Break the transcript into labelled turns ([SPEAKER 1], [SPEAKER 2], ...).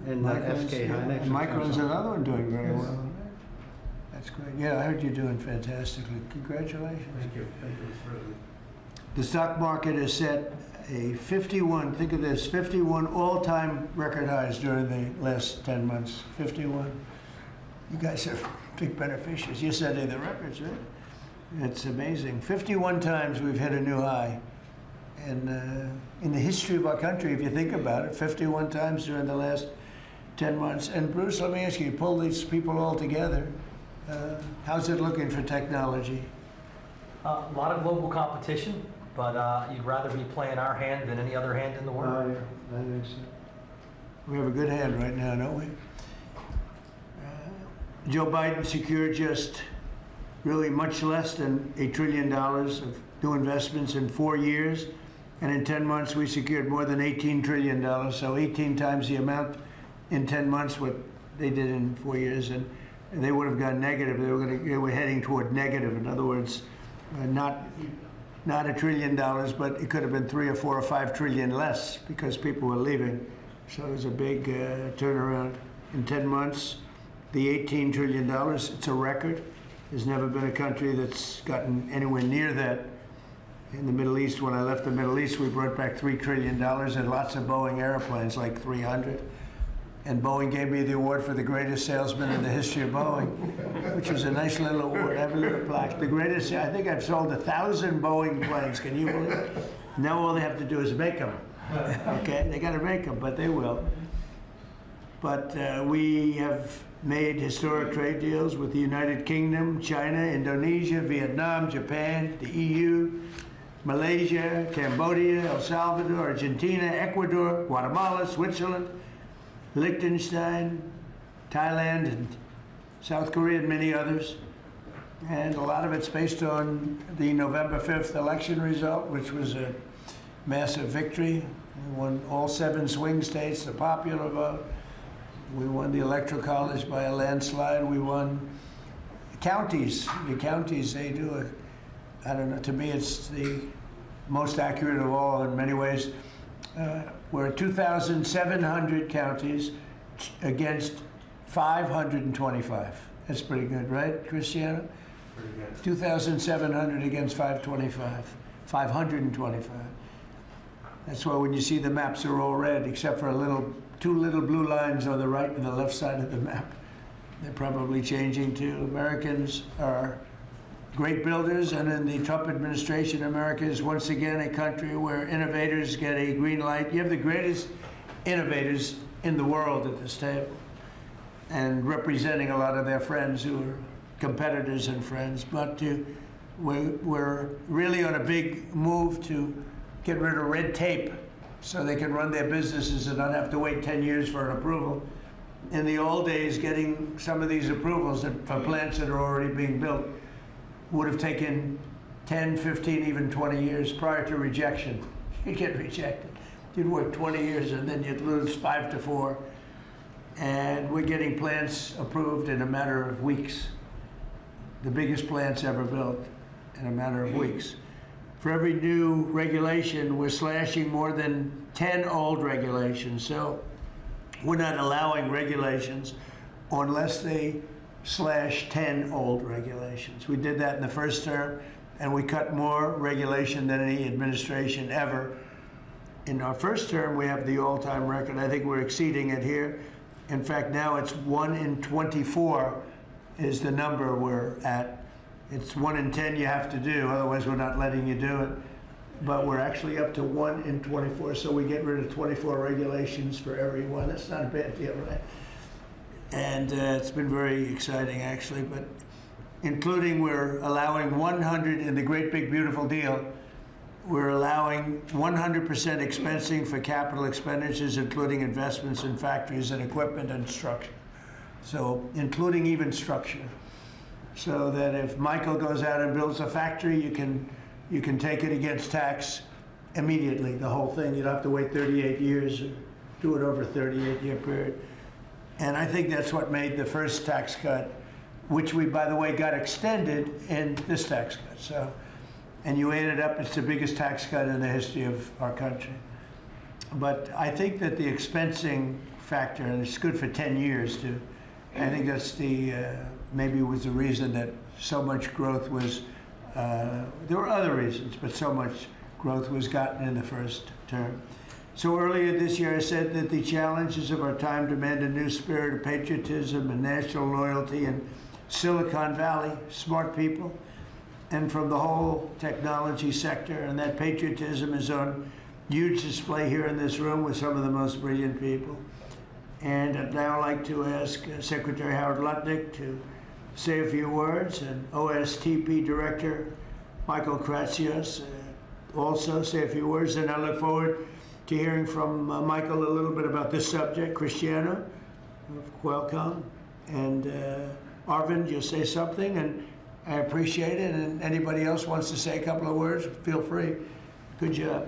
[SPEAKER 1] And SK Hynix.
[SPEAKER 2] And Micron's another one doing very well. That's great. Yeah, I heard you're doing fantastically. Congratulations.
[SPEAKER 1] Thank you. Thank you, Mr. President.
[SPEAKER 2] The stock market has set a 51, think of this, 51 all-time record highs during the last 10 months. 51. You guys are big beneficiaries. You're setting the records, right? It's amazing. 51 times we've hit a new high. And in the history of our country, if you think about it, 51 times during the last 10 months. And Bruce, let me ask you, you pull these people all together. How's it looking for technology?
[SPEAKER 3] A lot of global competition, but you'd rather be playing our hand than any other hand in the world.
[SPEAKER 2] I think so. We have a good hand right now, don't we? Joe Biden secured just really much less than $1 trillion of new investments in 4 years. And in 10 months, we secured more than $18 trillion. So 18 times the amount in 10 months what they did in 4 years. And they would have gone negative. They were heading toward negative. In other words, not $1 trillion, but it could have been 3 or 4 or 5 trillion less because people were leaving. So it was a big turnaround in 10 months. The $18 trillion, it's a record. There's never been a country that's gotten anywhere near that. In the Middle East, when I left the Middle East, we brought back $3 trillion and lots of Boeing airplanes, like 300. And Boeing gave me the award for the greatest salesman in the history of Boeing, which was a nice little award. I have a little plaque. The greatest, I think I've sold 1,000 Boeing planes. Can you believe it? Now all they have to do is make them. Okay, they got to make them, but they will. But we have made historic trade deals with the United Kingdom, China, Indonesia, Vietnam, Japan, the EU, Malaysia, Cambodia, El Salvador, Argentina, Ecuador, Guatemala, Switzerland, Liechtenstein, Thailand, and South Korea, and many others. And a lot of it's based on the November 5th election result, which was a massive victory. We won all 7 swing states, the popular vote. We won the Electoral College by a landslide. We won counties. The counties, they do I don't know, to me it's the most accurate of all in many ways. We're at 2,700 counties against 525. That's pretty good, right, Cristiano?
[SPEAKER 1] Pretty good.
[SPEAKER 2] 2,700 against 525. 525. That's why when you see the maps are all red, except for two little blue lines on the right and the left side of the map. They're probably changing too. Americans are great builders, and in the Trump administration, America is once again a country where innovators get a green light. You have the greatest innovators in the world at this table, and representing a lot of their friends who are competitors and friends. But we're really on a big move to get rid of red tape so they can run their businesses and not have to wait 10 years for an approval. In the old days, getting some of these approvals for plants that are already being built would have taken 10, 15, even 20 years prior to rejection. You'd get rejected. You'd work 20 years and then you'd lose 5 to 4. And we're getting plants approved in a matter of weeks. The biggest plants ever built in a matter of weeks. For every new regulation, we're slashing more than 10 old regulations. So we're not allowing regulations unless they slash 10 old regulations. We did that in the first term, and we cut more regulation than any administration ever. In our first term, we have the all-time record. I think we're exceeding it here. In fact, now it's 1 in 24 is the number we're at. It's 1 in 10 you have to do, otherwise we're not letting you do it. But we're actually up to 1 in 24, so we get rid of 24 regulations for every one. That's not a bad deal, right? And it's been very exciting, actually, but including we're allowing 100 in the Great Big Beautiful Deal. We're allowing 100% expensing for capital expenditures, including investments in factories and equipment and structure. So including even structure. So that if Michael goes out and builds a factory, you can take it against tax immediately, the whole thing. You don't have to wait 38 years or do it over a 38-year period. And I think that's what made the first tax cut, which we, by the way, got extended in this tax cut. So, and you add it up, it's the biggest tax cut in the history of our country. But I think that the expensing factor, and it's good for 10 years too. I think that's the, maybe was the reason that so much growth was, there were other reasons, but so much growth was gotten in the first term. So earlier this year I said that the challenges of our time demand a new spirit of patriotism and national loyalty in Silicon Valley, smart people, and from the whole technology sector, and that patriotism is on huge display here in this room with some of the most brilliant people. And I'd now like to ask Secretary Howard Lutnik to say a few words, and OSTP Director Michael Katzios also say a few words, and I look forward to hearing from Michael a little bit about this subject. Cristiano, welcome, and Arvind, you'll say something, and I appreciate it, and anybody else wants to say a couple of words, feel free. Good job.